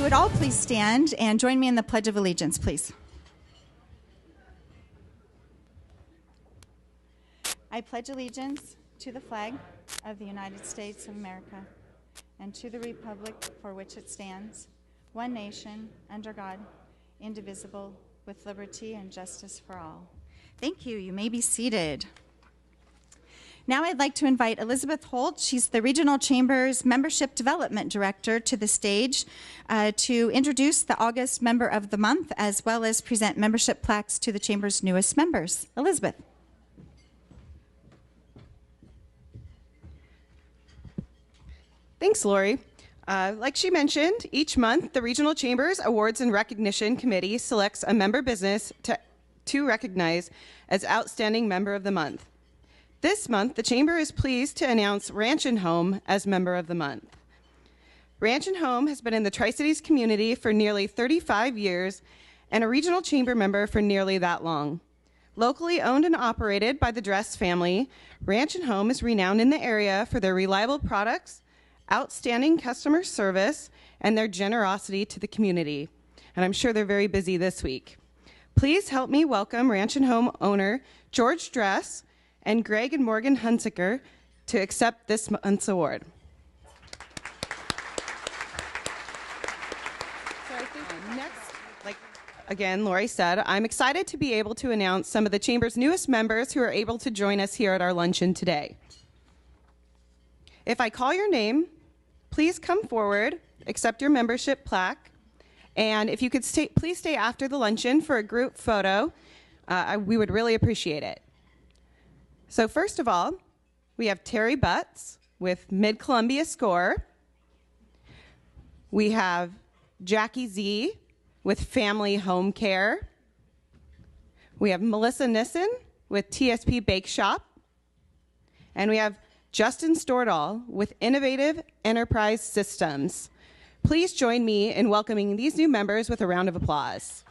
would all please stand and join me in the Pledge of Allegiance, please. I pledge allegiance to the flag of the United States of America and to the republic for which it stands, one nation, under God, indivisible, with liberty and justice for all. Thank you. You may be seated. Now I'd like to invite Elizabeth Holt, she's the Regional Chamber's Membership Development Director, to the stage to introduce the August Member of the Month, as well as present membership plaques to the Chamber's newest members. Elizabeth. Thanks, Lori. Like she mentioned, each month the Regional Chamber's Awards and Recognition Committee selects a member business to recognize as Outstanding Member of the Month. This month, the Chamber is pleased to announce Ranch and Home as Member of the Month. Ranch and Home has been in the Tri-Cities community for nearly 35 years and a Regional Chamber member for nearly that long. Locally owned and operated by the Dress family, Ranch and Home is renowned in the area for their reliable products, outstanding customer service, and their generosity to the community. And I'm sure they're very busy this week. Please help me welcome Ranch and Home owner George Dress and Greg and Morgan Hunziker to accept this month's award. So I think next, like again, Lori said, I'm excited to be able to announce some of the Chamber's newest members who are able to join us here at our luncheon today. If I call your name, please come forward, accept your membership plaque, and if you could please stay after the luncheon for a group photo, we would really appreciate it. So first of all, we have Terry Butts with Mid-Columbia Score. We have Jackie Z with Family Home Care. We have Melissa Nissen with TSP Bake Shop. And we have Justin Stordahl with Innovative Enterprise Systems. Please join me in welcoming these new members with a round of applause.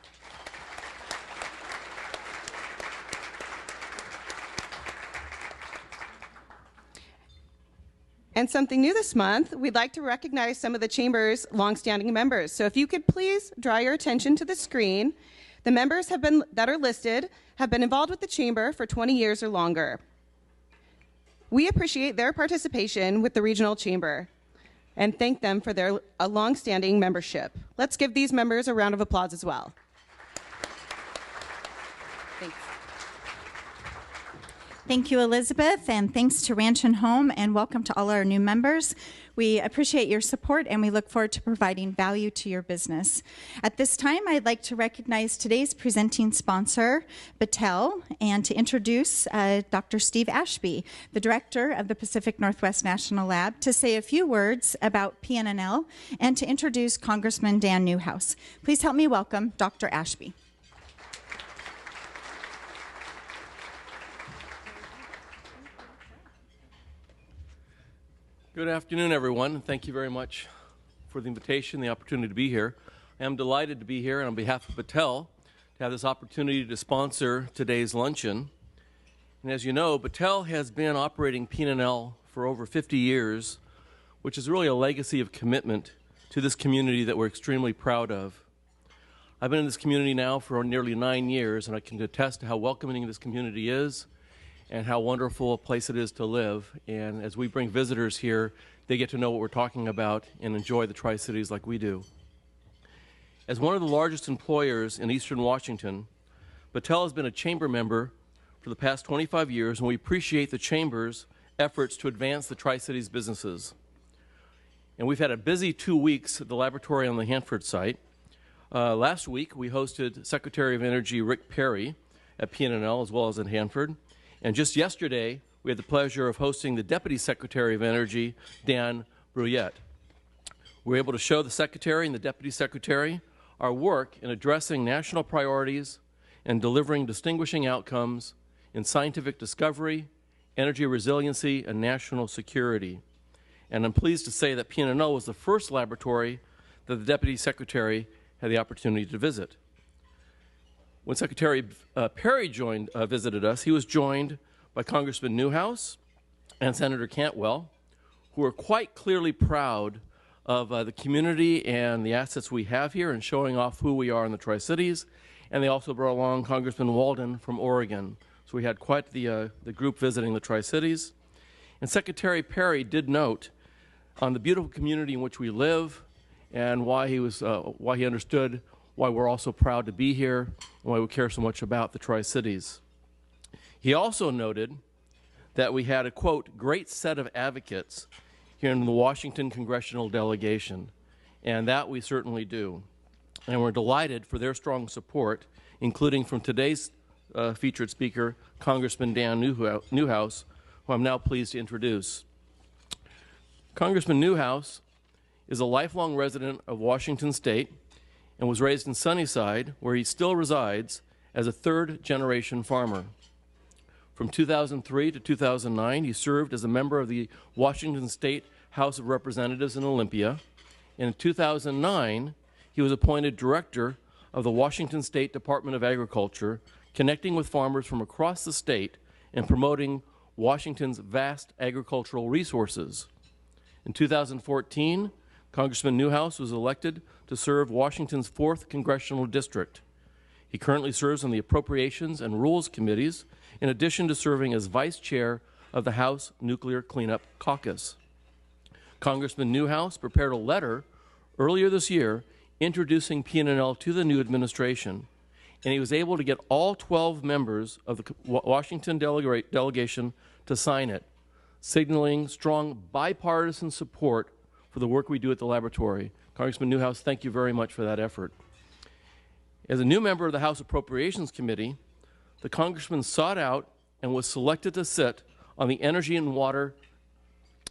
And something new this month, we'd like to recognize some of the Chamber's longstanding members. So if you could please draw your attention to the screen. The members that are listed have been involved with the Chamber for 20 years or longer. We appreciate their participation with the Regional Chamber and thank them for their longstanding membership. Let's give these members a round of applause as well. Thanks. Thank you, Elizabeth, and thanks to Ranch and Home, and welcome to all our new members. We appreciate your support, and we look forward to providing value to your business. At this time, I'd like to recognize today's presenting sponsor, Battelle, and to introduce Dr. Steve Ashby, the director of the Pacific Northwest National Lab, to say a few words about PNNL and to introduce Congressman Dan Newhouse. Please help me welcome Dr. Ashby. Good afternoon, everyone. Thank you very much for the invitation, the opportunity to be here. I am delighted to be here, and on behalf of Battelle, to have this opportunity to sponsor today's luncheon. And as you know, Battelle has been operating PNNL for over 50 years, which is really a legacy of commitment to this community that we're extremely proud of. I've been in this community now for nearly 9 years, and I can attest to how welcoming this community is and how wonderful a place it is to live. And as we bring visitors here, they get to know what we're talking about and enjoy the Tri-Cities like we do. As one of the largest employers in Eastern Washington, Battelle has been a Chamber member for the past 25 years, and we appreciate the Chamber's efforts to advance the Tri-Cities businesses. And we've had a busy 2 weeks at the laboratory on the Hanford site. Last week, we hosted Secretary of Energy Rick Perry at PNNL as well as at Hanford. And just yesterday, we had the pleasure of hosting the Deputy Secretary of Energy, Dan Bruyette. We were able to show the Secretary and the Deputy Secretary our work in addressing national priorities and delivering distinguishing outcomes in scientific discovery, energy resiliency, and national security. And I'm pleased to say that PNNL was the first laboratory that the Deputy Secretary had the opportunity to visit. When Secretary Perry visited us, he was joined by Congressman Newhouse and Senator Cantwell, who are quite clearly proud of the community and the assets we have here and showing off who we are in the Tri-Cities. And they also brought along Congressman Walden from Oregon. So we had quite the group visiting the Tri-Cities. And Secretary Perry did note on the beautiful community in which we live and why he understood why we're all so proud to be here and why we care so much about the Tri-Cities. He also noted that we had a, quote, great set of advocates here in the Washington Congressional delegation, and that we certainly do. And we're delighted for their strong support, including from today's featured speaker, Congressman Dan Newhouse, who I'm now pleased to introduce. Congressman Newhouse is a lifelong resident of Washington State and was raised in Sunnyside, where he still resides as a third-generation farmer. From 2003 to 2009, he served as a member of the Washington State House of Representatives in Olympia. And in 2009, he was appointed director of the Washington State Department of Agriculture, connecting with farmers from across the state and promoting Washington's vast agricultural resources. In 2014, Congressman Newhouse was elected to serve Washington's 4th Congressional District. He currently serves on the Appropriations and Rules Committees, in addition to serving as vice chair of the House Nuclear Cleanup Caucus. Congressman Newhouse prepared a letter earlier this year introducing PNNL to the new administration, and he was able to get all 12 members of the Washington delegation to sign it, signaling strong bipartisan support for the work we do at the laboratory. Congressman Newhouse, thank you very much for that effort. As a new member of the House Appropriations Committee, the Congressman sought out and was selected to sit on the Energy and Water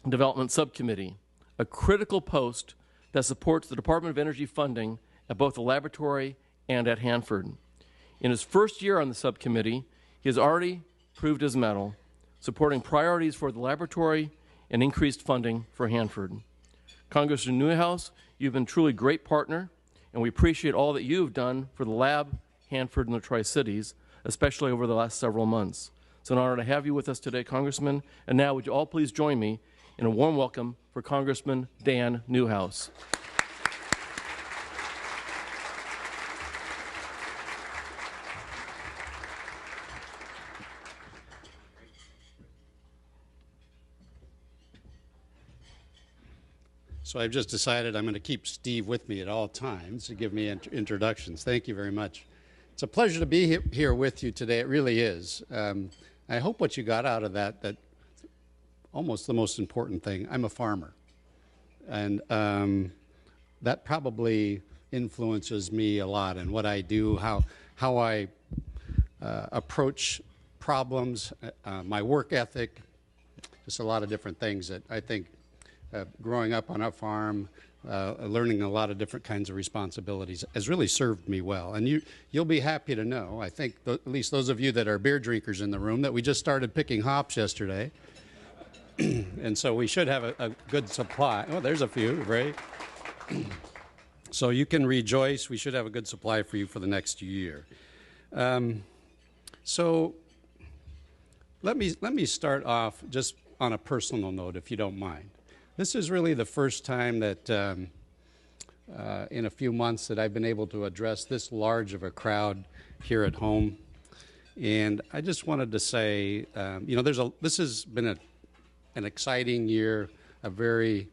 Development Subcommittee, a critical post that supports the Department of Energy funding at both the laboratory and at Hanford. In his first year on the subcommittee, he has already proved his mettle, supporting priorities for the laboratory and increased funding for Hanford. Congressman Newhouse, you've been a truly great partner, and we appreciate all that you've done for the lab, Hanford, and the Tri-Cities, especially over the last several months. It's an honor to have you with us today, Congressman. And now, would you all please join me in a warm welcome for Congressman Dan Newhouse. So I've just decided I'm going to keep Steve with me at all times to give me introductions. Thank you very much. It's a pleasure to be here with you today. It really is. I hope what you got out of that almost the most important thing, I'm a farmer. And that probably influences me a lot in what I do, how I approach problems, my work ethic, just a lot of different things that I think growing up on a farm, learning a lot of different kinds of responsibilities has really served me well. And you'll be happy to know, I think, at least those of you that are beer drinkers in the room, that we just started picking hops yesterday. And so we should have a good supply. Oh, there's a few, right? So you can rejoice. We should have a good supply for you for the next year. So let me start off just on a personal note, if you don't mind. This is really the first time that in a few months that I've been able to address this large of a crowd here at home. And I just wanted to say, this has been an exciting year, a very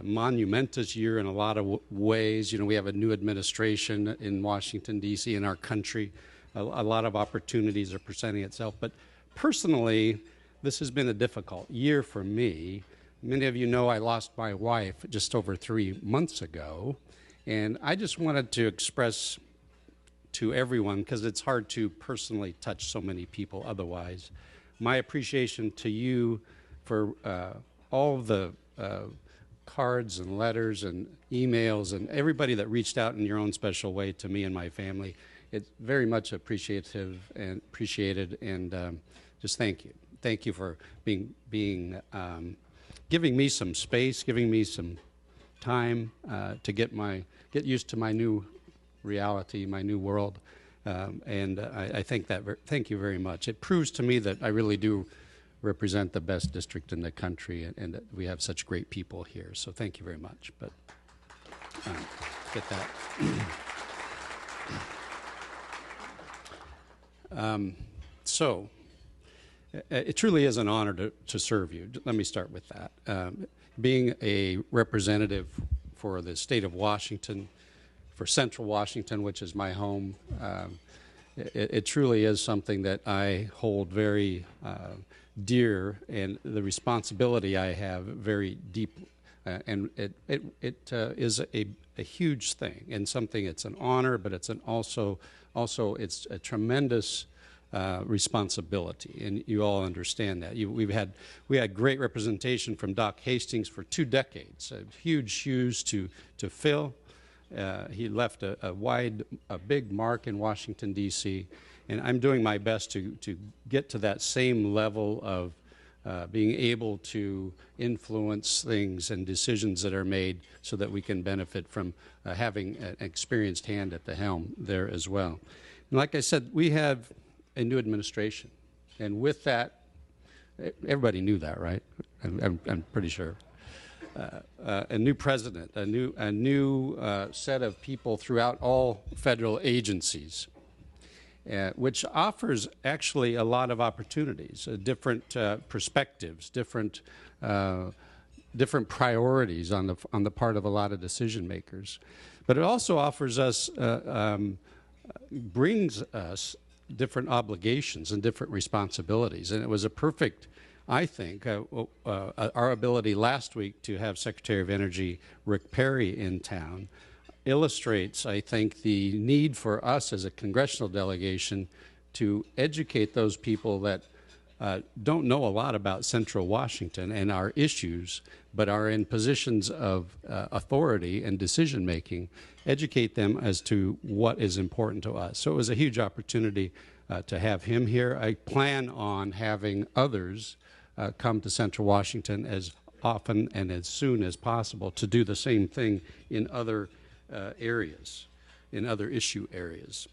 monumentous year in a lot of ways. You know, we have a new administration in Washington, D.C., in our country. A lot of opportunities are presenting itself. But personally, this has been a difficult year for me. Many of you know I lost my wife just over 3 months ago, and I just wanted to express to everyone, because it's hard to personally touch so many people otherwise, my appreciation to you for all of the cards and letters and emails and everybody that reached out in your own special way to me and my family. It's very much appreciated, and just thank you. Thank you for giving me some space, giving me some time to get used to my new reality, my new world, and I thank you very much. It proves to me that I really do represent the best district in the country, and that we have such great people here. So thank you very much. But get that. So it truly is an honor to serve you. Let me start with that. Being a representative for the state of Washington, for Central Washington, which is my home, it truly is something that I hold very dear, and the responsibility I have very deep, and it is a huge thing, and something. It's an honor, but it's also it's a tremendous responsibility, and you all understand that. We had great representation from Doc Hastings for 2 decades, huge shoes to fill. He left a big mark in Washington, D.C., and I'm doing my best to get to that same level of being able to influence things and decisions that are made so that we can benefit from having an experienced hand at the helm there as well. And like I said, we have a new administration, and with that, everybody knew that, right? I'm pretty sure. A new president, a new set of people throughout all federal agencies, which offers actually a lot of opportunities, different perspectives, different priorities on the part of a lot of decision makers. But it also offers us, brings us different obligations and different responsibilities, and it was a perfect. I think our ability last week to have Secretary of Energy Rick Perry in town illustrates, I think, the need for us as a congressional delegation to educate those people that don't know a lot about Central Washington and our issues, but are in positions of authority and decision-making, educate them as to what is important to us. So it was a huge opportunity to have him here. I plan on having others come to Central Washington as often and as soon as possible to do the same thing in other areas, in other issue areas.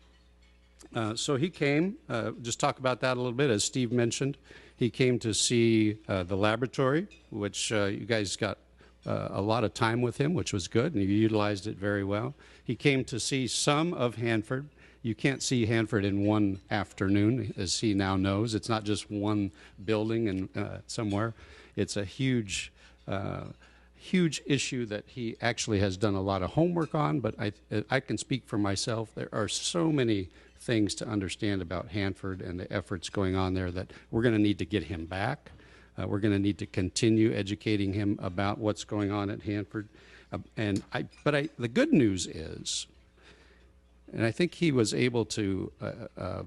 So he came, just talk about that a little bit, as Steve mentioned. He came to see the laboratory, which you guys got a lot of time with him, which was good, and you utilized it very well. He came to see some of Hanford. You can't see Hanford in one afternoon, as he now knows. It's not just one building and somewhere. It's a huge issue that he actually has done a lot of homework on, but I can speak for myself. There are so many things to understand about Hanford and the efforts going on there that we're going to need to get him back. We're going to need to continue educating him about what's going on at Hanford. The good news is, and I think he was able to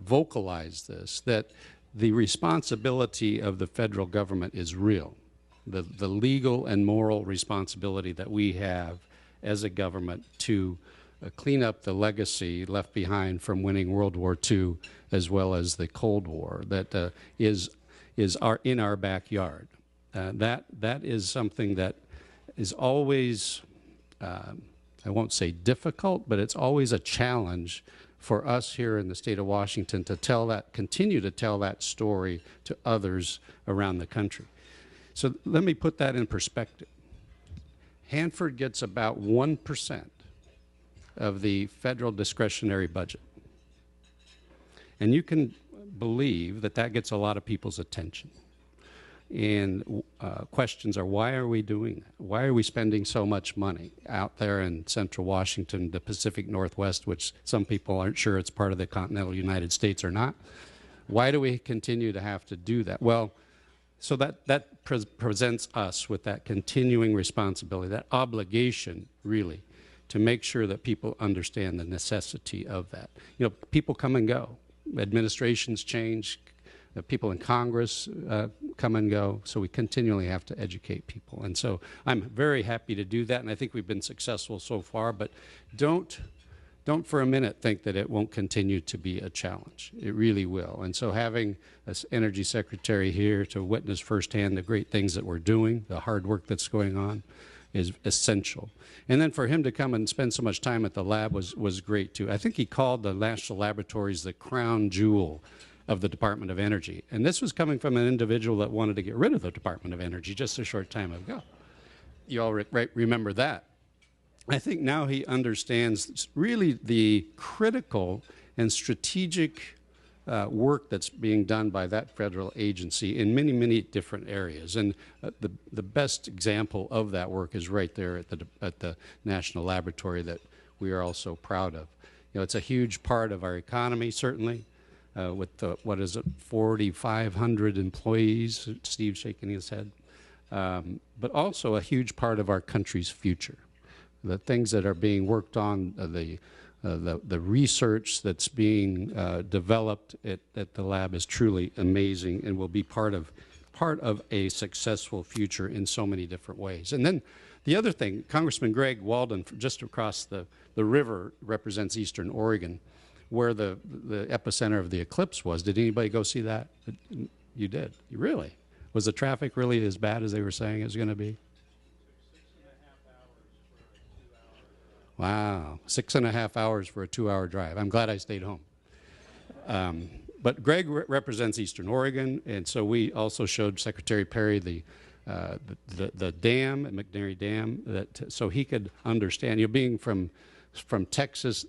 vocalize this, that the responsibility of the federal government is real. The legal and moral responsibility that we have as a government to clean up the legacy left behind from winning World War II as well as the Cold War that is in our backyard. That is something that is always, I won't say difficult, but it's always a challenge for us here in the state of Washington to continue to tell that story to others around the country. So let me put that in perspective. Hanford gets about 1% of the federal discretionary budget. And you can believe that that gets a lot of people's attention. And questions are, why are we doing that? Why are we spending so much money out there in Central Washington, the Pacific Northwest, which some people aren't sure it's part of the continental United States or not? Why do we continue to have to do that? Well, so that presents us with that continuing responsibility, that obligation, really, to make sure that people understand the necessity of that. You know, people come and go. Administrations change. The people in Congress come and go, so we continually have to educate people. And so I'm very happy to do that, and I think we've been successful so far, but don't for a minute think that it won't continue to be a challenge. It really will. And so having an energy secretary here to witness firsthand the great things that we're doing, the hard work that's going on, is essential. And then for him to come and spend so much time at the lab was great too. I think he called the national laboratories the crown jewel of the Department of Energy. And this was coming from an individual that wanted to get rid of the Department of Energy just a short time ago. You all remember that. I think now he understands really the critical and strategic work that's being done by that federal agency in many, many different areas. And the best example of that work is right there at the National Laboratory that we are all so proud of. You know, it's a huge part of our economy, certainly, with the, 4,500 employees, Steve's shaking his head, but also a huge part of our country's future. The things that are being worked on, the research that's being developed at the lab is truly amazing and will be part of a successful future in so many different ways. And then the other thing, Congressman Greg Walden, just across the river, represents Eastern Oregon, where the epicenter of the eclipse was. Did anybody go see that? You did? Really? Was the traffic really as bad as they were saying it was going to be? Wow, 6.5 hours for a 2-hour drive. I'm glad I stayed home. But Greg represents Eastern Oregon, and so we also showed Secretary Perry the dam, McNary Dam, so he could understand. You know, being from Texas,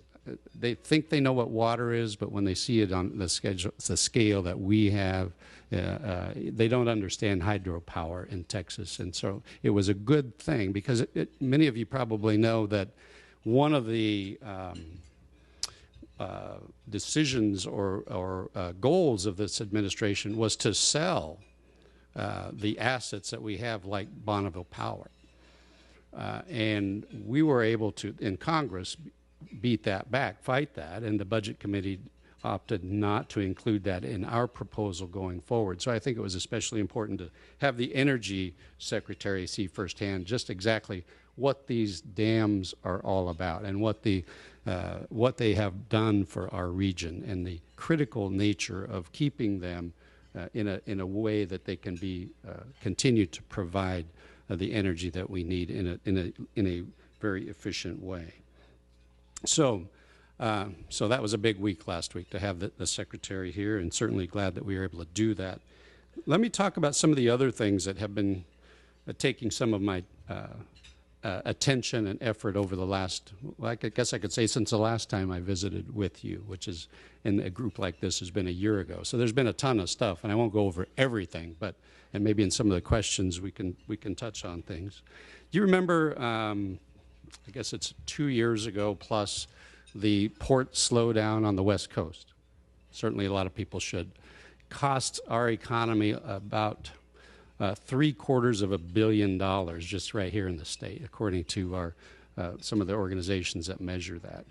they think they know what water is, but when they see it on the scale that we have, they don't understand hydropower in Texas. And so it was a good thing because many of you probably know that one of the decisions or goals of this administration was to sell the assets that we have, like Bonneville Power. And we were able to, in Congress, beat that back, fight that, and the Budget Committee opted not to include that in our proposal going forward. So I think it was especially important to have the Energy Secretary see firsthand just exactly what these dams are all about and what they have done for our region and the critical nature of keeping them in a way that they can be continue to provide the energy that we need in a very efficient way. So that was a big week last week to have the Secretary here, and certainly glad that we were able to do that. Let me talk about some of the other things that have been taking some of my attention and effort over the last, well, I guess I could say since the last time I visited with you, which is in a group like this has been a year ago. So there's been a ton of stuff, and I won't go over everything, and maybe in some of the questions we can touch on things. Do you remember, I guess it's 2 years ago plus, the port slowdown on the West Coast? Certainly a lot of people should. Cost our economy about $750 million just right here in the state, according to our some of the organizations that measure that.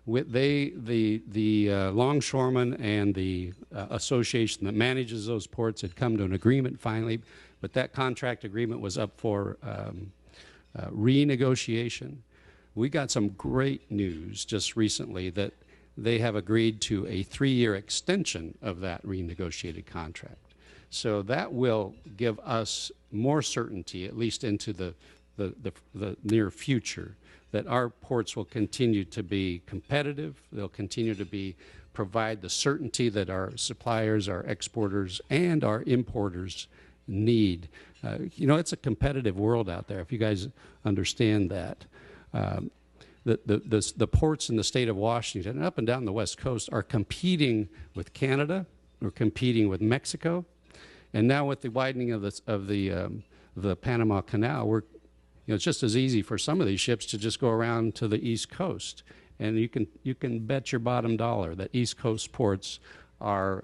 The longshoremen and the association that manages those ports had come to an agreement finally, but that contract agreement was up for renegotiation. We got some great news just recently that they have agreed to a 3-year extension of that renegotiated contract. So that will give us more certainty, at least into the near future, that our ports will continue to be competitive. They'll continue to provide the certainty that our suppliers, our exporters, and our importers need. You know, it's a competitive world out there, if you guys understand that. The ports in the state of Washington and up and down the West Coast are competing with Canada, or competing with Mexico, and now with the widening of the Panama Canal, it's just as easy for some of these ships to just go around to the East Coast, and you can bet your bottom dollar that East Coast ports are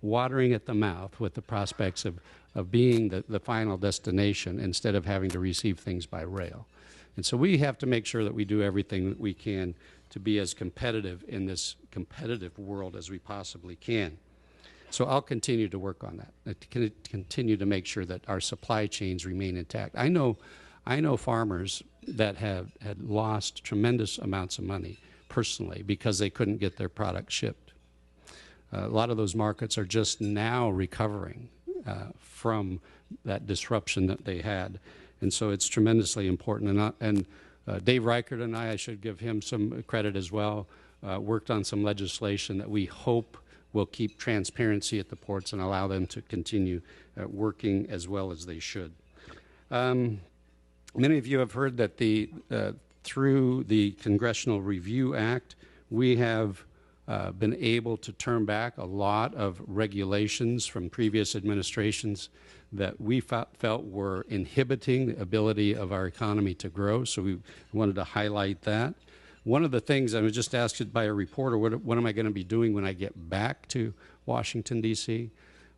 watering at the mouth with the prospects of being the final destination instead of having to receive things by rail. And so we have to make sure that we do everything that we can to be as competitive in this competitive world as we possibly can. So I'll continue to work on that, to continue to make sure that our supply chains remain intact. I know farmers that had lost tremendous amounts of money personally because they couldn't get their product shipped. A lot of those markets are just now recovering from that disruption that they had. And so it's tremendously important. And Dave Reichert and I should give him some credit as well, worked on some legislation that we hope will keep transparency at the ports and allow them to continue working as well as they should. Many of you have heard that through the Congressional Review Act, we have been able to turn back a lot of regulations from previous administrations that we felt were inhibiting the ability of our economy to grow, so we wanted to highlight that. One of the things, I was just asked by a reporter, what am I going to be doing when I get back to Washington, D.C.?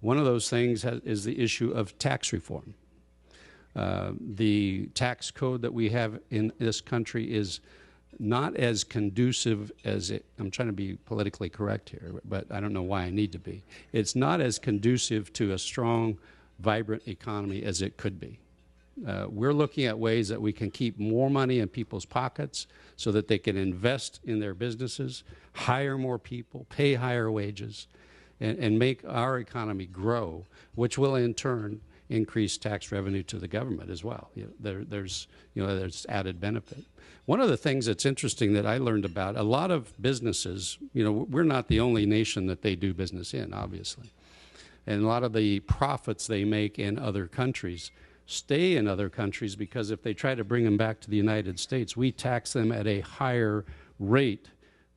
One of those things is the issue of tax reform. The tax code that we have in this country is not as conducive as I'm trying to be politically correct here, but I don't know why I need to be. It's not as conducive to a strong, vibrant economy as it could be. We're looking at ways that we can keep more money in people's pockets so that they can invest in their businesses, hire more people, pay higher wages, and make our economy grow, which will in turn increase tax revenue to the government as well. There's added benefit. One of the things that's interesting that I learned about, a lot of businesses, we're not the only nation that they do business in, obviously. And a lot of the profits they make in other countries stay in other countries because if they try to bring them back to the United States, we tax them at a higher rate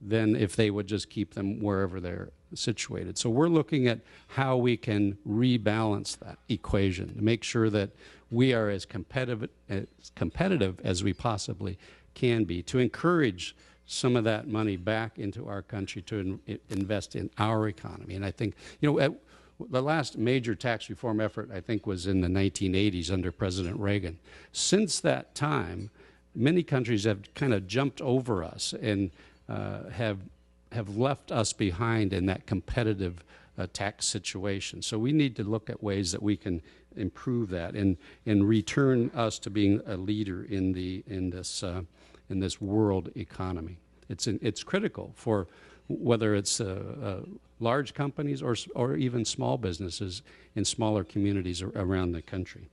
than if they would just keep them wherever they're situated. So we're looking at how we can rebalance that equation to make sure that we are as competitive as we possibly can be, to encourage some of that money back into our country to invest in our economy. And I think, the last major tax reform effort, I think, was in the 1980s under President Reagan. Since that time, many countries have kind of jumped over us and have left us behind in that competitive tax situation. So we need to look at ways that we can improve that and return us to being a leader in this world economy. It's critical for whether it's large companies or even small businesses in smaller communities around the country.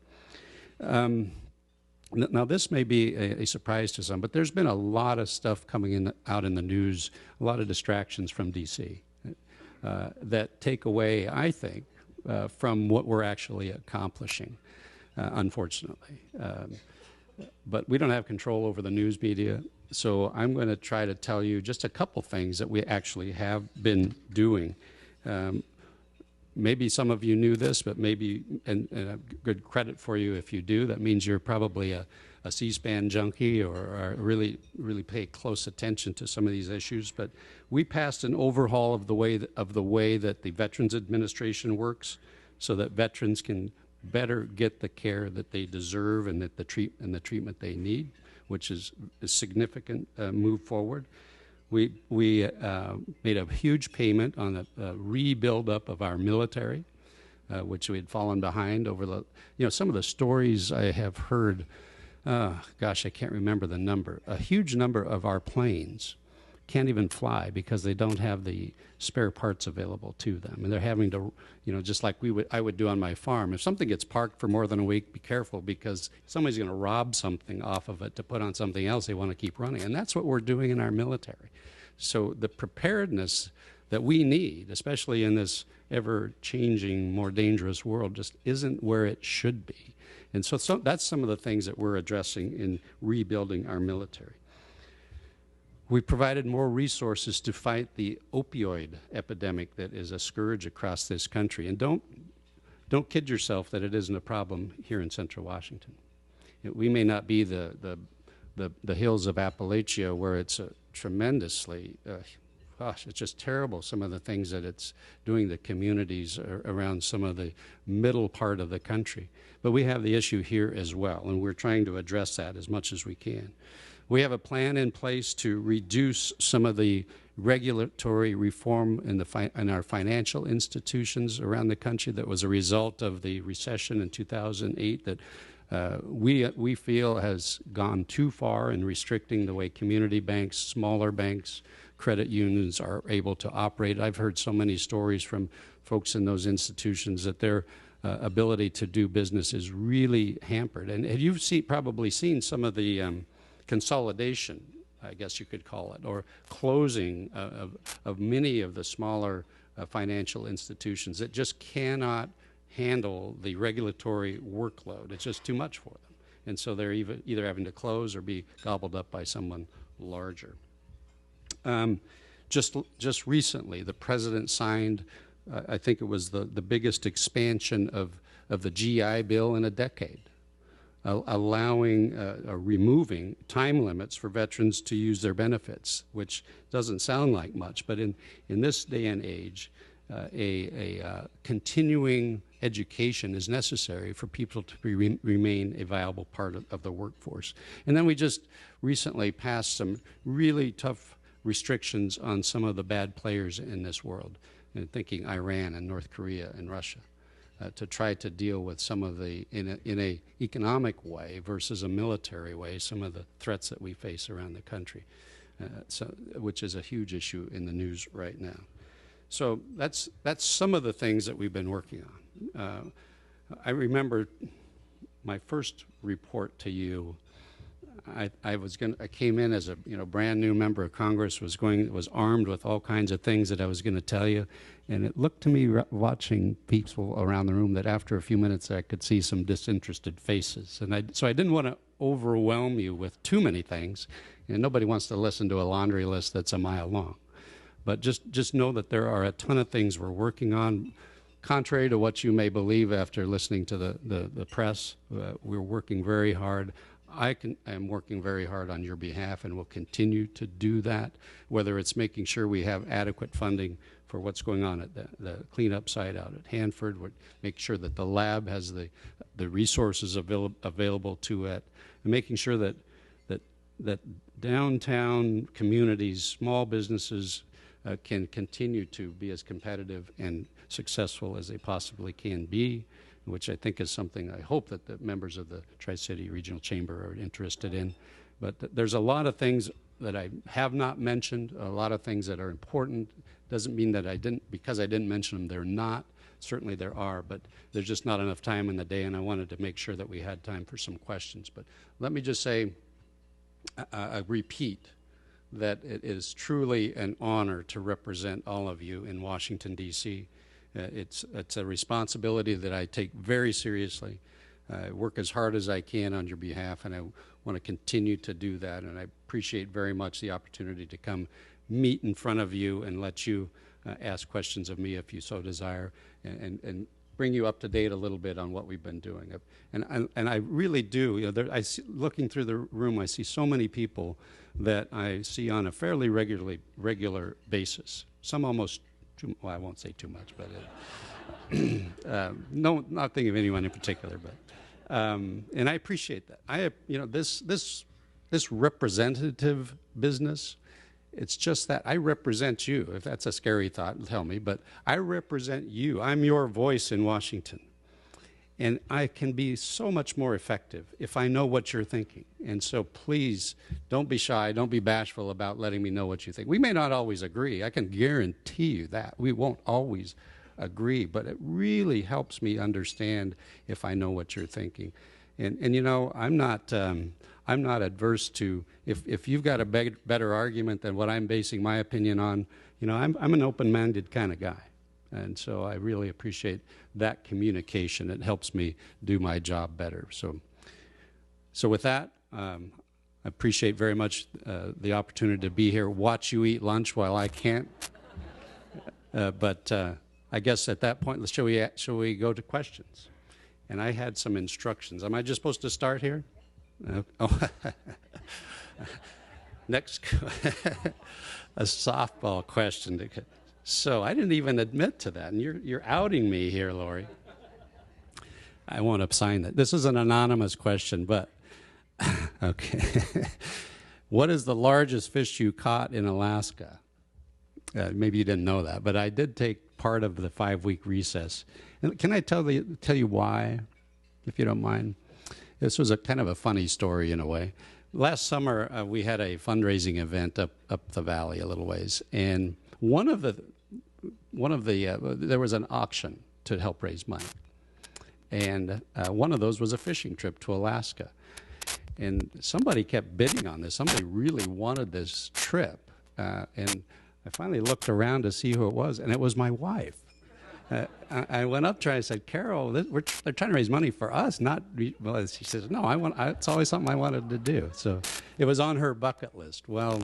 Now, this may be a surprise to some, but there's been a lot of stuff coming out in the news, a lot of distractions from D.C. That take away, I think, from what we're actually accomplishing, unfortunately. But we don't have control over the news media, so I'm going to try to tell you just a couple things that we actually have been doing. Maybe some of you knew this, but maybe, and a good credit for you if you do, that means you're probably a C-SPAN junkie or really pay close attention to some of these issues. But we passed an overhaul of the way that the Veterans Administration works so that veterans can better get the care that they deserve and the treatment they need, which is a significant move forward. We made a huge payment on the rebuild up of our military, which we had fallen behind over some of the stories I have heard. Gosh, I can't remember the number. A huge number of our planes can't even fly because they don't have the spare parts available to them, and they're having to, just like I would do on my farm. If something gets parked for more than a week, be careful because somebody's going to rob something off of it to put on something else they want to keep running, and that's what we're doing in our military. So the preparedness that we need, especially in this ever-changing, more dangerous world, just isn't where it should be. And so that's some of the things that we're addressing in rebuilding our military. We provided more resources to fight the opioid epidemic that is a scourge across this country. And don't kid yourself that it isn't a problem here in Central Washington. We may not be the hills of Appalachia where it's a tremendously, it's just terrible, some of the things that it's doing to communities around some of the middle part of the country. But we have the issue here as well, and we're trying to address that as much as we can. We have a plan in place to reduce some of the regulatory reform in our financial institutions around the country that was a result of the recession in 2008 that we feel has gone too far in restricting the way community banks, smaller banks, credit unions are able to operate. I've heard so many stories from folks in those institutions that their ability to do business is really hampered. And you've probably seen some of the consolidation, I guess you could call it, or closing of many of the smaller financial institutions that just cannot handle the regulatory workload. It's just too much for them. And so they're either having to close or be gobbled up by someone larger. Just recently, the president signed, I think it was the biggest expansion of the GI Bill in a decade, allowing removing time limits for veterans to use their benefits, which doesn't sound like much, but in this day and age, a continuing education is necessary for people to remain a viable part of the workforce. And then we just recently passed some really tough restrictions on some of the bad players in this world, and thinking Iran and North Korea and Russia, to try to deal with some of the, in a economic way versus a military way, some of the threats that we face around the country, which is a huge issue in the news right now. So that's some of the things that we've been working on. I remember my first report to you. I came in as a brand new member of Congress, was armed with all kinds of things that I was going to tell you, and it looked to me watching people around the room that after a few minutes I could see some disinterested faces, and so I didn't want to overwhelm you with too many things, and nobody wants to listen to a laundry list that's a mile long. But just know that there are a ton of things we're working on. Contrary to what you may believe after listening to the press, we're working very hard. I am working very hard on your behalf and will continue to do that, whether it's making sure we have adequate funding for what's going on at the cleanup site out at Hanford, make sure that the lab has the resources available to it, and making sure that downtown communities, small businesses, can continue to be as competitive and successful as they possibly can be, which I think is something I hope that the members of the Tri-City Regional Chamber are interested in. But there's a lot of things that I have not mentioned, a lot of things that are important. Doesn't mean that because I didn't mention them, they're not. Certainly there are, but there's just not enough time in the day, and I wanted to make sure that we had time for some questions. But let me just say, I repeat, that it is truly an honor to represent all of you in Washington, D.C. It's a responsibility that I take very seriously. I work as hard as I can on your behalf, and I want to continue to do that, and I appreciate very much the opportunity to come meet in front of you and let you ask questions of me if you so desire, and bring you up to date a little bit on what we've been doing. And I really do, looking through the room, I see so many people that I see on a fairly regular basis. Some almost, well, I won't say too much, but no, not thinking of anyone in particular, but and I appreciate that. This representative business, it's just that I represent you. If that's a scary thought, tell me, but I represent you. I'm your voice in Washington. And I can be so much more effective if I know what you're thinking. And so please, don't be shy, don't be bashful about letting me know what you think. We may not always agree. I can guarantee you that. We won't always agree, but it really helps me understand if I know what you're thinking. And I'm not adverse to, if you've got a better argument than what I'm basing my opinion on, I'm an open-minded kind of guy. And so I really appreciate that communication. It helps me do my job better. So with that, I appreciate very much the opportunity to be here, watch you eat lunch while I can't. But I guess at that point, shall we go to questions? And I had some instructions. Am I just supposed to start here? Oh. Next, a softball question. So I didn't even admit to that, and you're outing me here, Lori. I won't sign that. This is an anonymous question, but okay. What is the largest fish you caught in Alaska? Maybe you didn't know that, but I did take part of the 5-week recess. And can I tell you why, if you don't mind? This was a kind of a funny story in a way. Last summer, we had a fundraising event up the valley a little ways, and there was an auction to help raise money, and one of those was a fishing trip to Alaska, and somebody kept bidding on this. Somebody really wanted this trip, and I finally looked around to see who it was, and it was my wife. I went up to her and I said, Carol, they're trying to raise money for us, not, well, she says, no, it's always something I wanted to do. So it was on her bucket list. Well,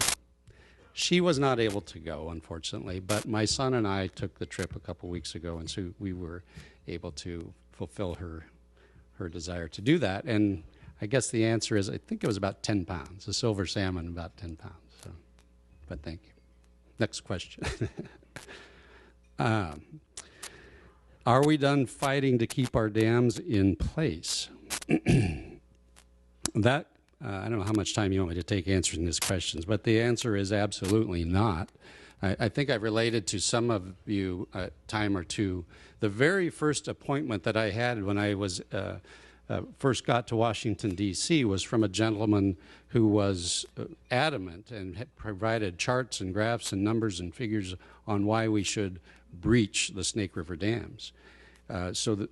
she was not able to go, unfortunately, but my son and I took the trip a couple weeks ago, and so we were able to fulfill her desire to do that. And I guess the answer is, I think it was about 10 pounds, a silver salmon, about 10 pounds. So, but thank you. Next question. Are we done fighting to keep our dams in place? That, I don't know how much time you want me to take answering these questions, but the answer is absolutely not. I think I've related to some of you a time or two. The very first appointment that I had when I was first got to Washington, D.C. was from a gentleman who was adamant and had provided charts and graphs and numbers and figures on why we should breach the Snake River dams. So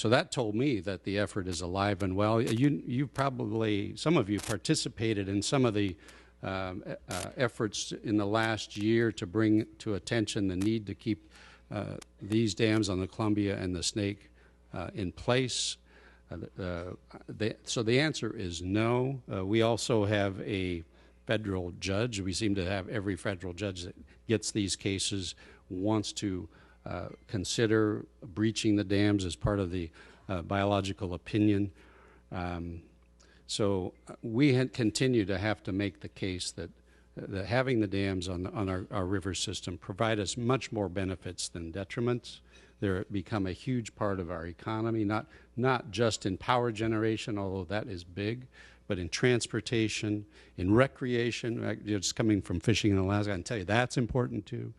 that told me that the effort is alive and well. You probably, some of you participated in some of the efforts in the last year to bring to attention the need to keep these dams on the Columbia and the Snake in place. So the answer is no. We also have a federal judge. We seem to have every federal judge that gets these cases wants to consider breaching the dams as part of the biological opinion. So we continue to have to make the case that having the dams on our river system provide us much more benefits than detriments. They're become a huge part of our economy, not just in power generation, although that is big, but in transportation, in recreation. Just coming from fishing in Alaska, I can tell you that's important too.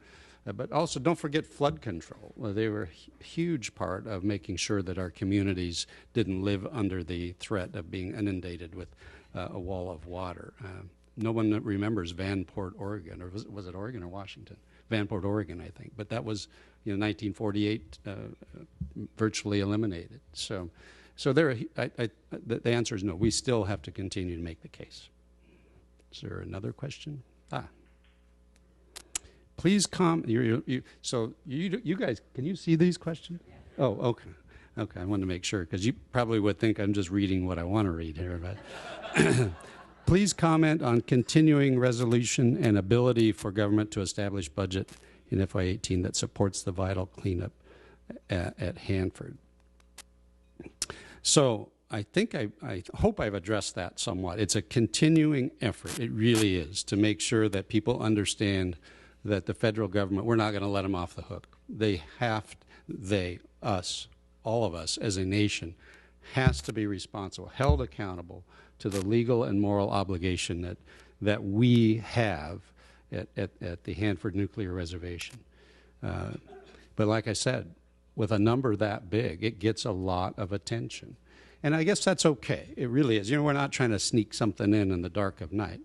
But also, don't forget flood control. They were a huge part of making sure that our communities didn't live under the threat of being inundated with a wall of water. No one remembers Vanport, Oregon, or was it Oregon or Washington? Vanport, Oregon, I think. But that was, 1948, virtually eliminated. So the answer is no. We still have to continue to make the case. Is there another question? Please so you guys, can you see these questions? Yeah. Oh, okay. Okay, I wanted to make sure, because you probably would think I'm just reading what I want to read here. But please comment on continuing resolution and ability for government to establish budget in FY18 that supports the vital cleanup at Hanford. So I think I hope I've addressed that somewhat. It's a continuing effort. It really is, to make sure that people understand that the federal government, we're not going to let them off the hook. Us, all of us as a nation, has to be responsible, held accountable to the legal and moral obligation that we have at the Hanford Nuclear Reservation. But like I said, with a number that big, it gets a lot of attention. And I guess that's okay. It really is. We're not trying to sneak something in the dark of night.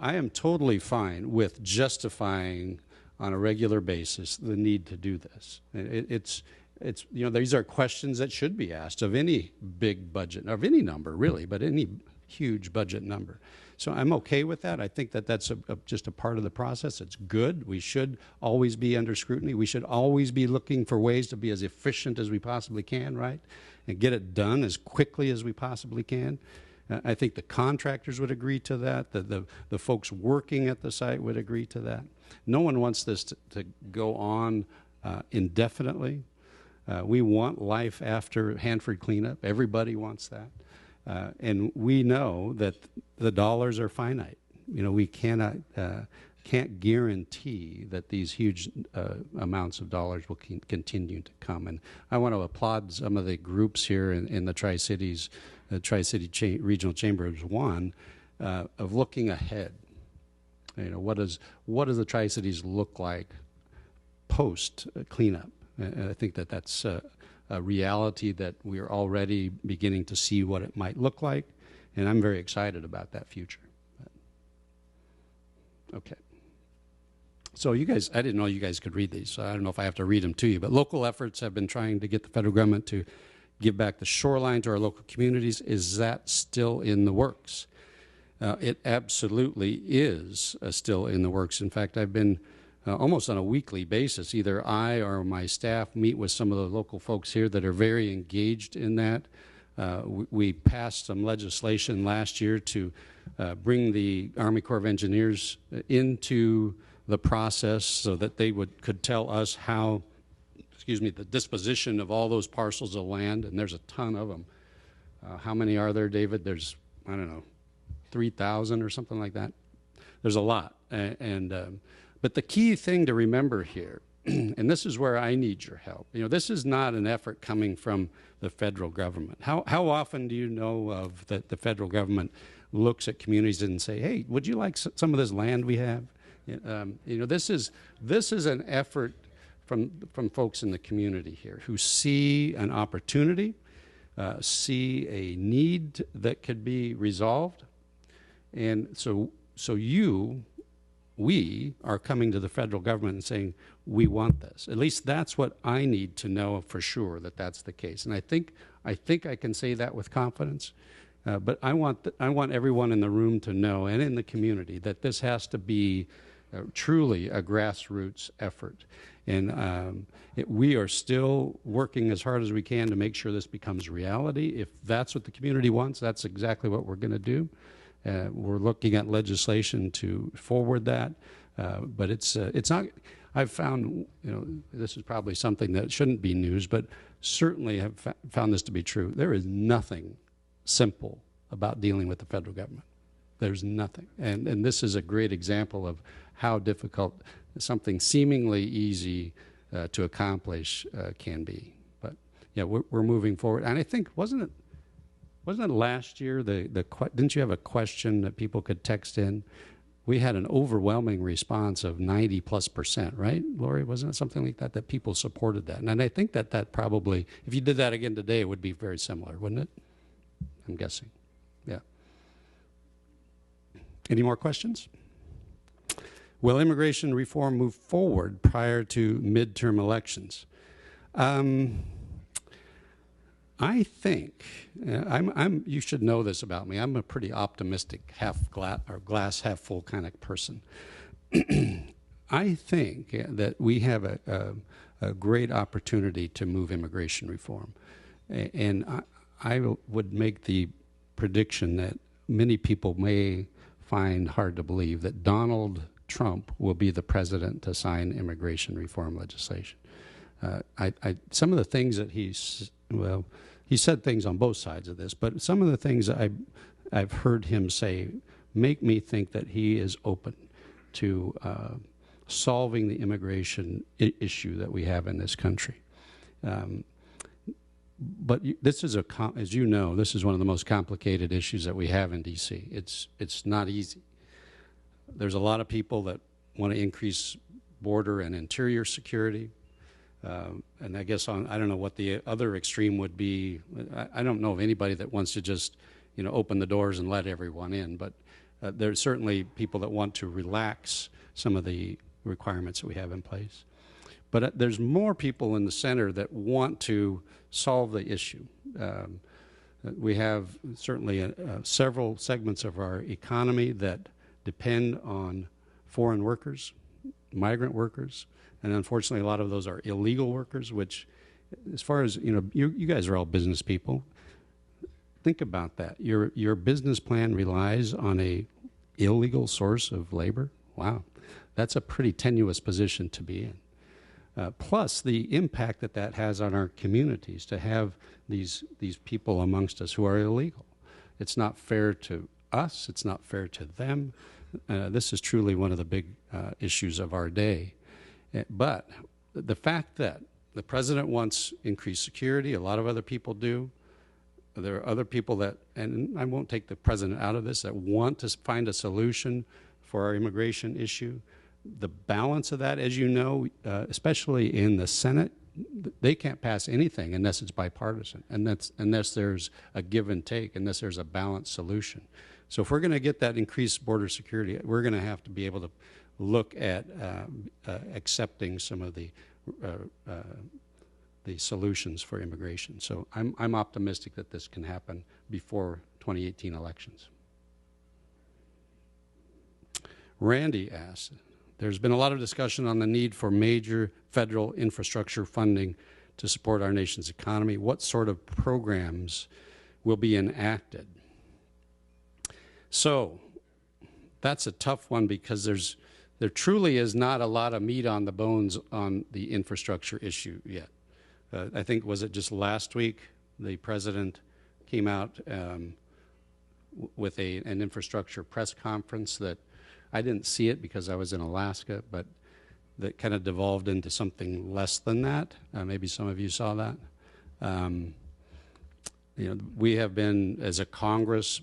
I am totally fine with justifying on a regular basis the need to do this. It's these are questions that should be asked of any big budget, of any number really, but any huge budget number. So I'm okay with that. I think that that's just a part of the process. It's good. We should always be under scrutiny. We should always be looking for ways to be as efficient as we possibly can, right? And get it done as quickly as we possibly can. I think the contractors would agree to that. The folks working at the site would agree to that. No one wants this to go on indefinitely. We want life after Hanford cleanup. Everybody wants that. And we know that the dollars are finite. We can't guarantee that these huge amounts of dollars will continue to come. And I want to applaud some of the groups here in the Tri-Cities, the Tri-City Regional Chambers of looking ahead. What does the Tri-Cities look like post cleanup? And I think that that's a reality that we're already beginning to see what it might look like, and I'm very excited about that future. Okay. So you guys, I didn't know you guys could read these, so I don't know if I have to read them to you, but local efforts have been trying to get the federal government to give back the shoreline to our local communities. Is that still in the works? It absolutely is still in the works. In fact, I've been almost on a weekly basis. Either I or my staff meet with some of the local folks here that are very engaged in that. We passed some legislation last year to bring the Army Corps of Engineers into the process so that they could tell us how, the disposition of all those parcels of land, and there's a ton of them. How many are there, David? There's, I don't know, 3,000 or something like that. There's a lot. But the key thing to remember here, and this is where I need your help, this is not an effort coming from the federal government. How often do you know of that the federal government looks at communities and say, hey, would you like some of this land we have? This is an effort from folks in the community here who see an opportunity, see a need that could be resolved. And so we are coming to the federal government and saying, we want this. At least that's what I need to know for sure that that's the case. And I think I can say that with confidence. But I want everyone in the room to know, and in the community, that this has to be truly a grassroots effort. And we are still working as hard as we can to make sure this becomes reality. If that's what the community wants, that's exactly what we're going to do. We're looking at legislation to forward that, but it's not. I've found, this is probably something that shouldn't be news, but certainly have found this to be true. There is nothing simple about dealing with the federal government. There's nothing, and this is a great example of how difficult something seemingly easy to accomplish can be. But yeah, we're moving forward, and I think wasn't it last year? Didn't you have a question that people could text in? We had an overwhelming response of 90+%, right, Lori? Wasn't it something like that people supported that? And I think that probably, if you did that again today, it would be very similar, wouldn't it? I'm guessing. Yeah. Any more questions? Will immigration reform move forward prior to midterm elections? I think, you should know this about me. I'm a pretty optimistic glass half full kind of person. I think that we have a great opportunity to move immigration reform. And I would make the prediction that many people may find hard to believe that Donald Trump will be the president to sign immigration reform legislation. Some of the things that he said things on both sides of this, but some of the things I've heard him say make me think that he is open to solving the immigration issue that we have in this country. But this is as you know, this is one of the most complicated issues that we have in D.C. It's not easy. There's a lot of people that want to increase border and interior security. And I guess I don't know what the other extreme would be. I don't know of anybody that wants to just, open the doors and let everyone in. But there's certainly people that want to relax some of the requirements that we have in place. But there's more people in the center that want to solve the issue. We have certainly several segments of our economy that depend on foreign workers, migrant workers. And unfortunately, a lot of those are illegal workers, which, as far as, you guys are all business people. Think about that. Your business plan relies on a illegal source of labor. Wow. That's a pretty tenuous position to be in. Plus the impact that has on our communities to have these people amongst us who are illegal. It's not fair to us. It's not fair to them. This is truly one of the big issues of our day. But the fact that the president wants increased security, a lot of other people do. There are other people that, and I won't take the president out of this, that want to find a solution for our immigration issue. The balance of that, as you know, especially in the Senate, they can't pass anything unless it's bipartisan, unless there's a give and take, unless there's a balanced solution. So if we're going to get that increased border security, we're going to have to be able to look at accepting some of the solutions for immigration. So I'm optimistic that this can happen before 2018 elections. Randy asks, There's been a lot of discussion on the need for major federal infrastructure funding to support our nation's economy. What sort of programs will be enacted? So that's a tough one because there truly is not a lot of meat on the bones on the infrastructure issue yet. I think, was it just last week, the president came out with an infrastructure press conference that I didn't see it because I was in Alaska, but that kind of devolved into something less than that. Maybe some of you saw that. We have been, as a Congress,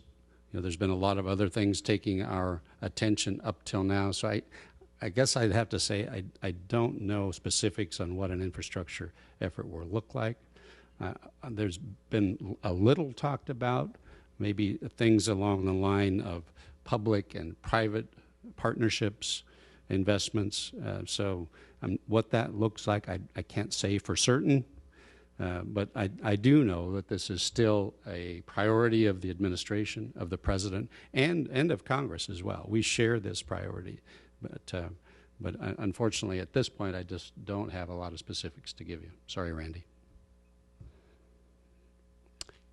there's been a lot of other things taking our attention up till now. So I guess I'd have to say I don't know specifics on what an infrastructure effort will look like. There's been a little talked about, maybe things along the line of public and private partnerships, investments. What that looks like, I can't say for certain, but I do know that this is still a priority of the administration, of the president, and of Congress as well. We share this priority, but unfortunately at this point I just don't have a lot of specifics to give you. Sorry, Randy.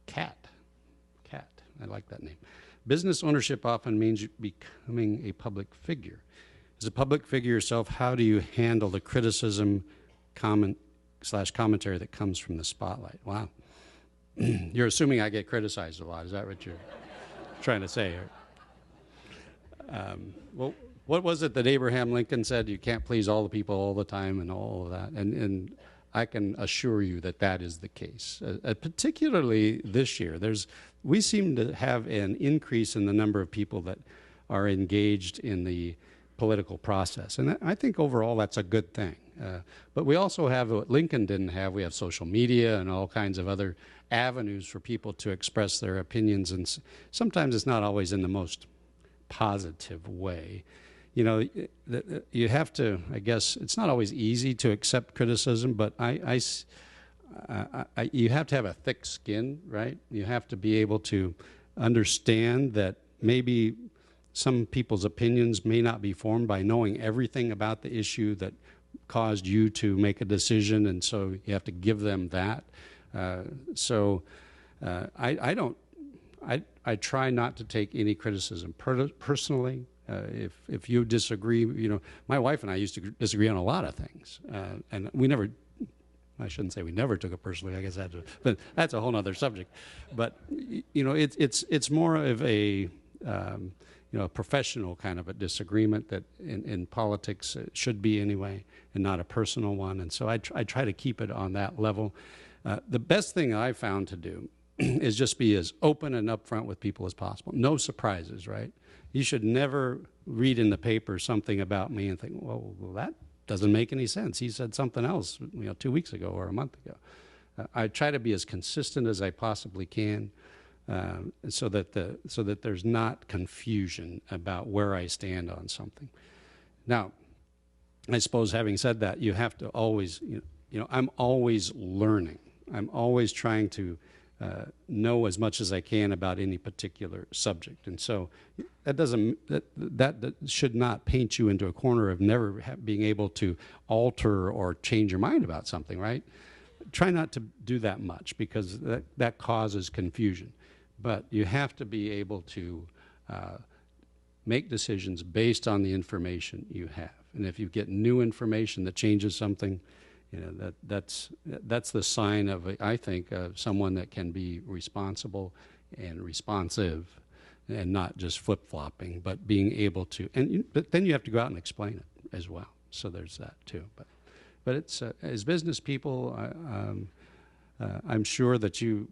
Cat, I like that name. Business ownership often means becoming a public figure. As a public figure yourself, how do you handle the criticism, commentary that comes from the spotlight? Wow. You're assuming I get criticized a lot. Is that what you're trying to say? Well, what was it that Abraham Lincoln said? You can't please all the people all the time and all of that. And I can assure you that that is the case. Particularly this year, we seem to have an increase in the number of people that are engaged in the political process. And I think overall that's a good thing. But we also have what Lincoln didn't have. We have social media and all kinds of other avenues for people to express their opinions. And sometimes it's not always in the most positive way. You have to, I guess, it's not always easy to accept criticism, but you have to have a thick skin, right? You have to be able to understand that maybe some people's opinions may not be formed by knowing everything about the issue that caused you to make a decision, and so you have to give them that. I try not to take any criticism personally. If you disagree, my wife and I used to disagree on a lot of things, and I shouldn't say we never took it personally. I guess but that's a whole other subject. But it's more of a professional kind of a disagreement that in politics it should be anyway, and not a personal one. And so I try to keep it on that level. The best thing I found to do is just be as open and upfront with people as possible. No surprises, right? You should never read in the paper something about me and think, well, that doesn't make any sense. He said something else 2 weeks ago or a month ago. I try to be as consistent as I possibly can, so that there's not confusion about where I stand on something. Now, I suppose having said that, you have to always, I'm always learning. I'm always trying to know as much as I can about any particular subject, and so that should not paint you into a corner of never being able to alter or change your mind about something, right? Try not to do that much because that causes confusion. But you have to be able to make decisions based on the information you have. And if you get new information that changes something, that's the sign of, I think, someone that can be responsible and responsive, and not just flip-flopping, but being able to. But then you have to go out and explain it as well. So there's that too. But it's as business people, I'm sure that you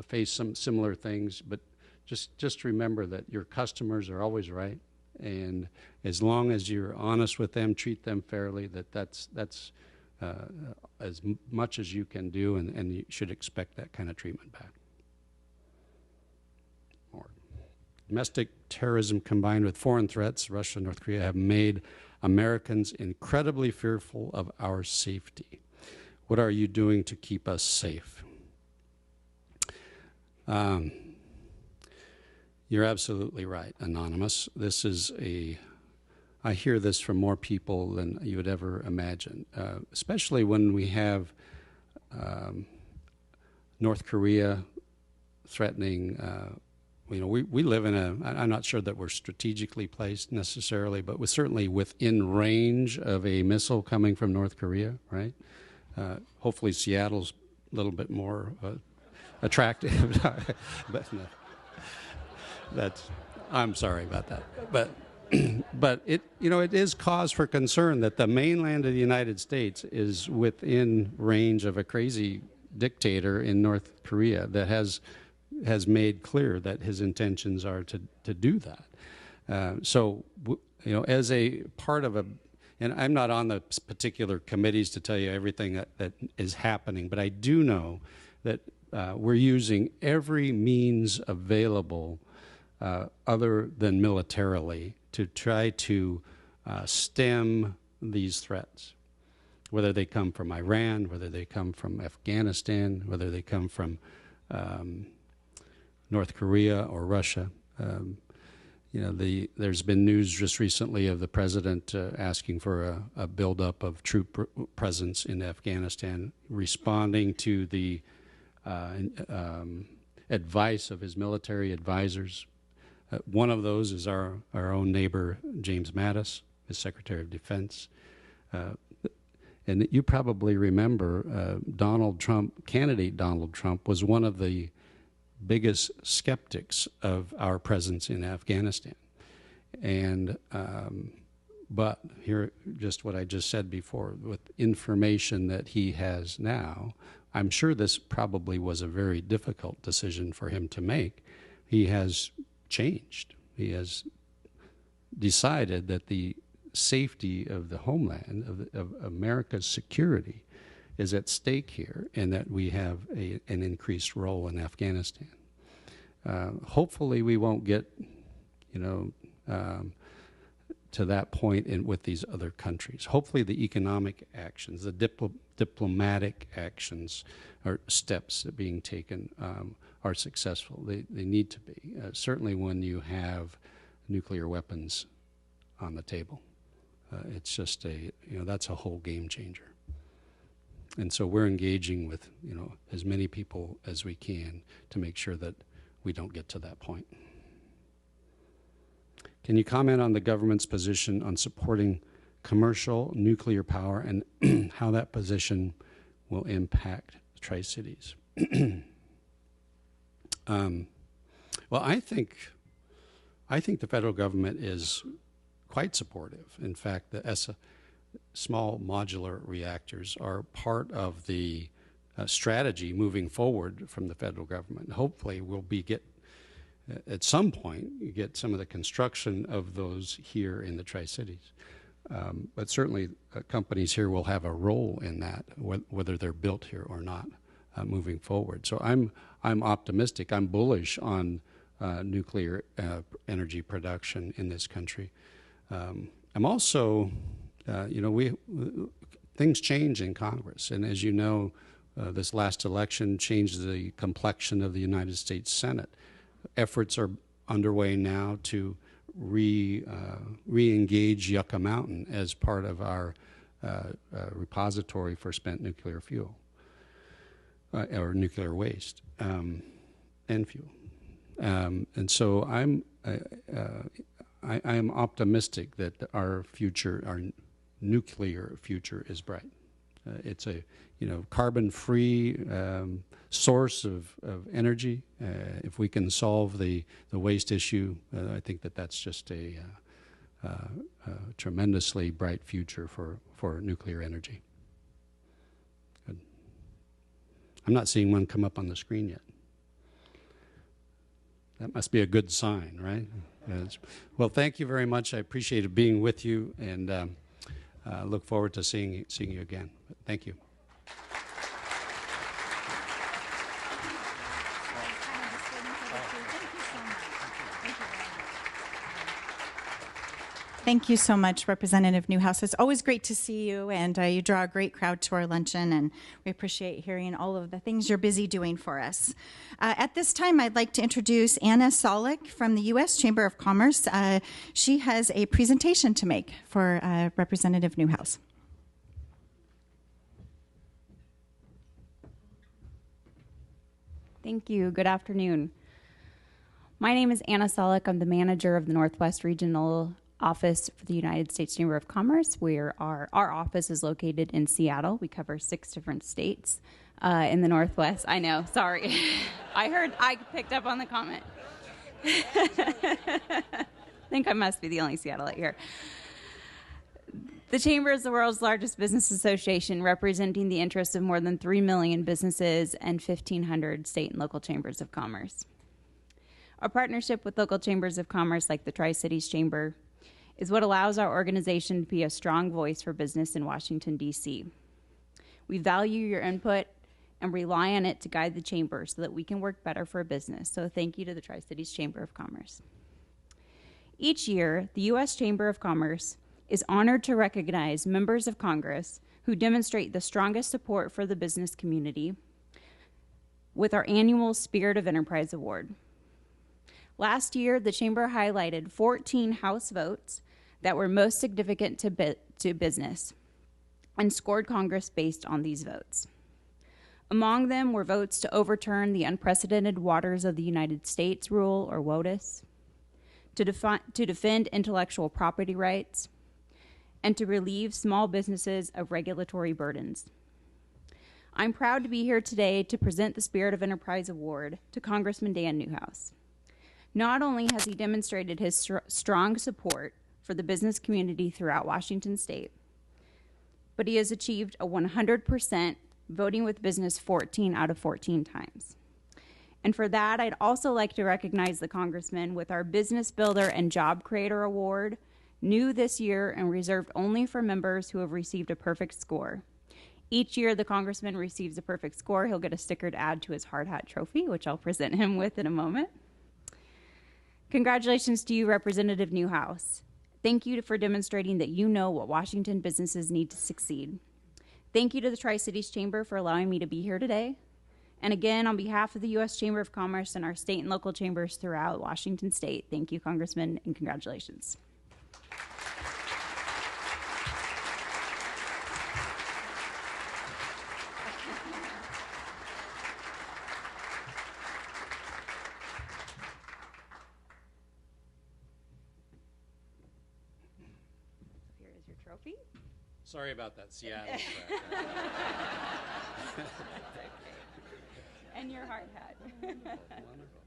face some similar things. But just remember that your customers are always right, and as long as you're honest with them, treat them fairly. That's as much as you can do, and you should expect that kind of treatment back. Domestic terrorism combined with foreign threats, Russia and North Korea, have made Americans incredibly fearful of our safety. What are you doing to keep us safe? You're absolutely right, Anonymous. This is I hear this from more people than you would ever imagine, especially when we have North Korea threatening. We live in I'm not sure that we're strategically placed necessarily, but we're certainly within range of a missile coming from North Korea, right? Hopefully Seattle's a little bit more attractive, but no, I'm sorry about that. But it is cause for concern that the mainland of the United States is within range of a crazy dictator in North Korea that has made clear that his intentions are to do that. So as a part of and I'm not on the particular committees to tell you everything that is happening, but I do know that we're using every means available other than militarily to try to stem these threats, whether they come from Iran, whether they come from Afghanistan, whether they come from North Korea or Russia. There's been news just recently of the president asking for a buildup of troop presence in Afghanistan, responding to the advice of his military advisors. One of those is our own neighbor, James Mattis, his Secretary of Defense. And you probably remember candidate Donald Trump was one of the biggest skeptics of our presence in Afghanistan. And but here, just what I just said before, with information that he has now, I'm sure this probably was a very difficult decision for him to make. He has changed. He has decided that the safety of the homeland, of America's security, is at stake here, and that we have an increased role in Afghanistan. Hopefully we won't get, to that point with these other countries. Hopefully the economic actions, the diplomatic actions or steps that are being taken are successful. They need to be. Certainly when you have nuclear weapons on the table. It's just that's a whole game changer. And so we're engaging with, as many people as we can to make sure that we don't get to that point. Can you comment on the government's position on supporting commercial nuclear power and how that position will impact Tri-Cities? Well, I think the federal government is quite supportive. In fact, the small modular reactors are part of the strategy moving forward from the federal government. Hopefully, we'll at some point get some of the construction of those here in the Tri-Cities. But certainly, companies here will have a role in that, whether they're built here or not, moving forward. So I'm optimistic. I'm bullish on nuclear energy production in this country. I'm also, things change in Congress, and as you know, this last election changed the complexion of the United States Senate. Efforts are underway now to re-engage Yucca Mountain as part of our repository for spent nuclear fuel or nuclear waste and fuel. And so I'm optimistic that our nuclear future is bright. It's a carbon-free source of energy. If we can solve the waste issue, I think that's just a tremendously bright future for nuclear energy. Good. I'm not seeing one come up on the screen yet. That must be a good sign, right? Well, thank you very much. I appreciated being with you, and look forward to seeing you again. Thank you. Thank you so much, Representative Newhouse. It's always great to see you, and you draw a great crowd to our luncheon, and we appreciate hearing all of the things you're busy doing for us. At this time, I'd like to introduce Anna Solik from the U.S. Chamber of Commerce. She has a presentation to make for Representative Newhouse. Thank you. Good afternoon. My name is Anna Solik. I'm the manager of the Northwest Regional Office for the United States Chamber of Commerce. Our office is located in Seattle. We cover 6 different states in the Northwest. I know, sorry. I picked up on the comment. I think I must be the only Seattleite here. The Chamber is the world's largest business association, representing the interests of more than 3 million businesses and 1,500 state and local chambers of commerce. Our partnership with local chambers of commerce like the Tri-Cities Chamber is what allows our organization to be a strong voice for business in Washington, D.C. We value your input and rely on it to guide the chamber so that we can work better for business. So thank you to the Tri-Cities Chamber of Commerce. Each year, the U.S. Chamber of Commerce is honored to recognize members of Congress who demonstrate the strongest support for the business community with our annual Spirit of Enterprise Award. Last year, the Chamber highlighted 14 House votes that were most significant to business and scored Congress based on these votes. Among them were votes to overturn the Unprecedented Waters of the United States rule, or WOTUS, to defend intellectual property rights, and to relieve small businesses of regulatory burdens. I'm proud to be here today to present the Spirit of Enterprise Award to Congressman Dan Newhouse. Not only has he demonstrated his strong support for the business community throughout Washington state, but he has achieved a 100% voting with business 14 out of 14 times. And for that, I'd also like to recognize the Congressman with our Business Builder and Job Creator Award, new this year and reserved only for members who have received a perfect score. Each year, the Congressman receives a perfect score. He'll get a sticker to add to his hard hat trophy, which I'll present him with in a moment. Congratulations to you, Representative Newhouse. Thank you for demonstrating that you know what Washington businesses need to succeed. Thank you to the Tri-Cities Chamber for allowing me to be here today. And again, on behalf of the U.S. Chamber of Commerce and our state and local chambers throughout Washington state, thank you, Congressman, and congratulations. Trophy. Sorry about that, Seattle. And your hard hat. Wonderful.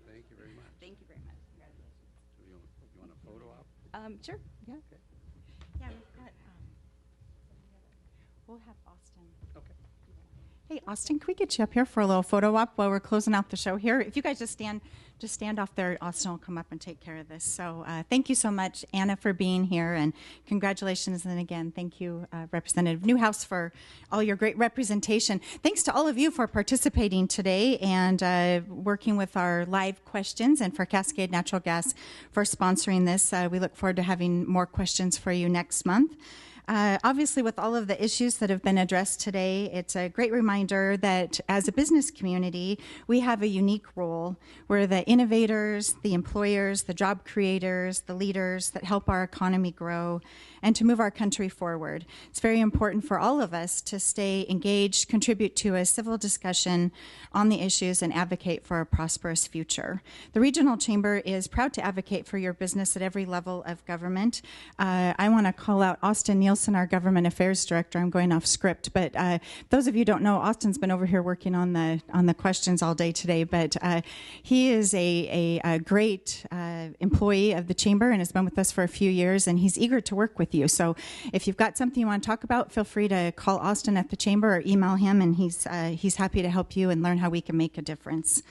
Thank you very much. Thank you very much. Congratulations. You want a photo op? Sure. Yeah. Okay. Yeah, we've got, we'll have Austin. Okay. Hey, Austin, can we get you up here for a little photo op while we're closing out the show here? If you guys just stand off there, Austin will come up and take care of this. So thank you so much, Anna, for being here, and congratulations. And again, thank you, Representative Newhouse, for all your great representation. Thanks to all of you for participating today and working with our live questions, and for Cascade Natural Gas for sponsoring this. We look forward to having more questions for you next month. Obviously, with all of the issues that have been addressed today, it's a great reminder that as a business community, we have a unique role. We're the innovators, the employers, the job creators, the leaders that help our economy grow and to move our country forward. It's very important for all of us to stay engaged, contribute to a civil discussion on the issues, and advocate for a prosperous future. The Regional Chamber is proud to advocate for your business at every level of government. I want to call out Austin Nielsen, our Government Affairs Director. I'm going off script, but those of you who don't know, Austin's been over here working on the questions all day today, but he is a great employee of the Chamber and has been with us for a few years, and he's eager to work with you. So if you've got something you want to talk about, feel free to call Austin at the Chamber or email him, and he's happy to help you and learn how we can make a difference.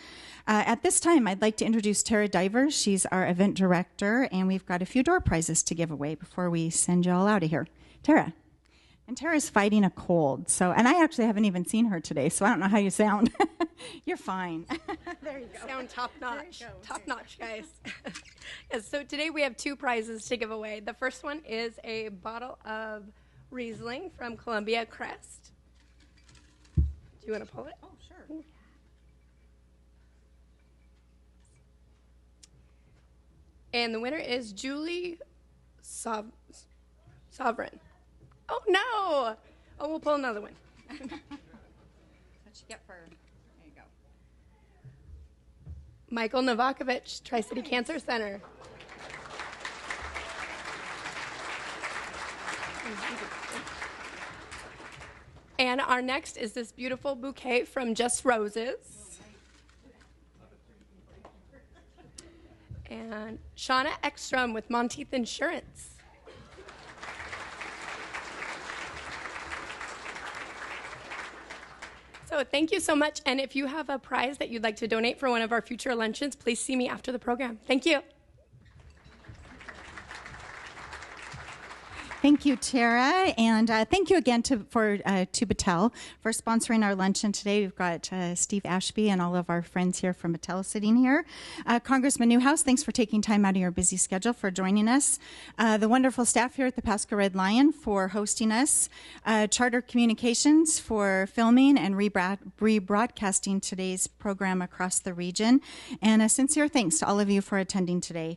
At this time, I'd like to introduce Tara Divers. She's our event director, and we've got a few door prizes to give away before we send you all out of here. Tara. And Tara's fighting a cold, and I actually haven't even seen her today, so I don't know how you sound. You're fine. There you go. Sound top notch. Top notch, guys. Yes, so today we have 2 prizes to give away. The first one is a bottle of Riesling from Columbia Crest. Do you want to pull it? Oh, sure. And the winner is Julie Sovereign. Oh, no. Oh, we'll pull another one. What'd you get for? There you go. Michael Novakovich, Tri-City Cancer Center. And our next is this beautiful bouquet from Just Roses. And Shauna Ekstrom with Monteith Insurance. So thank you so much. And if you have a prize that you'd like to donate for one of our future luncheons, please see me after the program. Thank you. Thank you, Tara, and thank you again to Battelle for sponsoring our luncheon today. We've got Steve Ashby and all of our friends here from Battelle sitting here. Congressman Newhouse, thanks for taking time out of your busy schedule for joining us. The wonderful staff here at the Pasco Red Lion for hosting us. Charter Communications for filming and rebroadcasting today's program across the region. And a sincere thanks to all of you for attending today.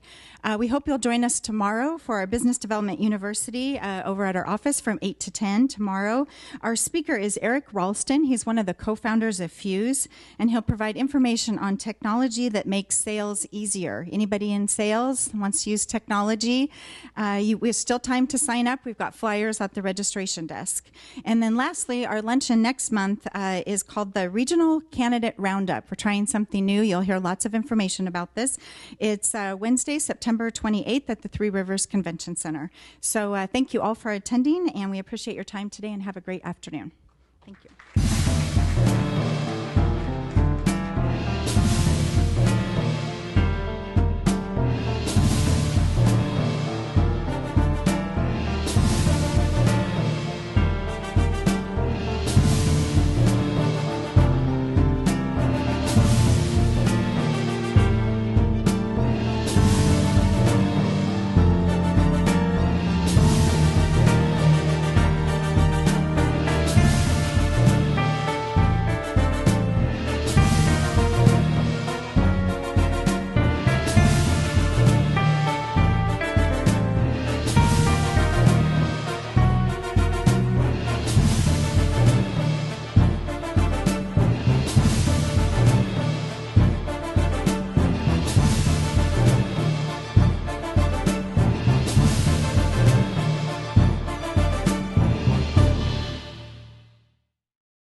We hope you'll join us tomorrow for our Business Development University over at our office from 8 to 10 tomorrow. Our speaker is Eric Ralston. He's one of the co-founders of Fuse, and he'll provide information on technology that makes sales easier. Anybody in sales wants to use technology? There's still time to sign up. We've got flyers at the registration desk. And then lastly, our luncheon next month is called the Regional Candidate Roundup. We're trying something new. You'll hear lots of information about this. It's Wednesday, September 28th at the Three Rivers Convention Center. So thank you all for attending, and we appreciate your time today, and have a great afternoon. Thank you.